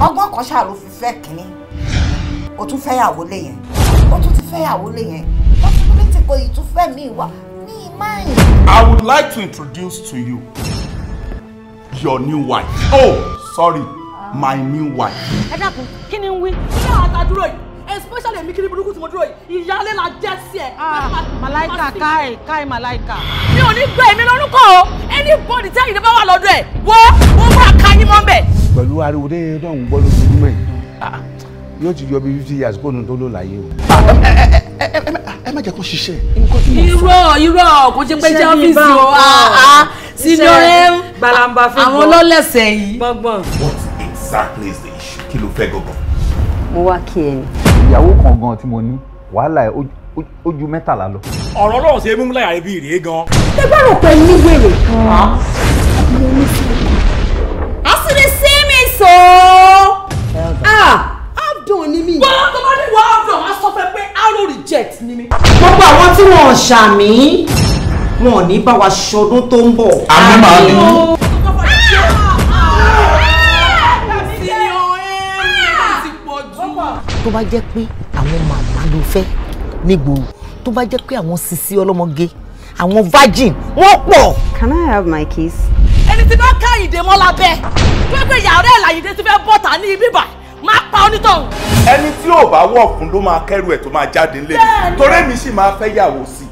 ọgbọ́n kan ṣáà ló fi fẹ́ kínní o tún fẹ́ yàwó lé yẹn o tún ti fẹ́ yàwó lé yẹn possibility kò yìí tún fẹ́ mi wá ní mind. I would like to introduce to you your new wife. Oh, sorry, my new wife. Ẹ dákun, kí ni ń wí? Ṣé àwọn àtàdúró yìí? Especially èmi kiri burúkú tí mo dúró yìí, ìyálé la jẹ́ sí ẹ̀. Màláìkà káì màláìkà. Mi ò ní gbé èmi lórúkọ o, anybody tí àyìnbá wà lọ́dọ̀ ẹ̀, wọ́n máa ka yín mọ́ bẹ̀. Pẹ̀lú ariwo dé náà ń gbọ́ lójoojúmọ́ yìí, yóò ti yọ bí 50 years kóònù tó lò láyé o. Ẹ má jẹ́ kó ṣiṣẹ́. Irọ́ kò ṣe pé jẹ́ ọ́fíìsì o. Senior M, àwọn ọlọ́lẹ̀sẹ̀ yìí. What exactly is the issue? Kí ló fẹ́ gangan? Mo wá kí ẹ ní. Ìyàwó kan gan tí mo ní wàhálà ẹ̀ ó ju 13 lọ. Ọ̀rọ̀ Ọlọ́run ṣe mú láyà ibi rèé gan. Ẹ bá rò pé ní wèrè. Àṣírí sí mi sọ. Abdul ni mí. Bọ́lá tó bá ní wọ́n Abdul, wọ́n á sọ fẹ́ pé arrow reject ni mí. Gbogbo àwọn tí wọ́n ṣàmì wọn ò ní bá wa ṣọdún tó ń bọ̀. Àmì máa ní. Tó bá jẹ́ pé àwọn màmá ló fẹ́ nígboro, tó bá jẹ́ pé àwọn sisi ọlọ́mọge, àwọn virgin wọ́n pọ̀. Can I have my keys? Ẹni tí bá ká ìdè mọ́ lábẹ́, pé yàrá ẹ̀ làyìndé ti fẹ́ bọ́ta ní ibi báyìí, máa pa onítọ̀hún. Ẹni tí ò bá wọ̀ fún ló máa kẹ́rù ẹ̀ tó máa jáde nílé. Torí mi sì máa fẹ́ yàwó sí.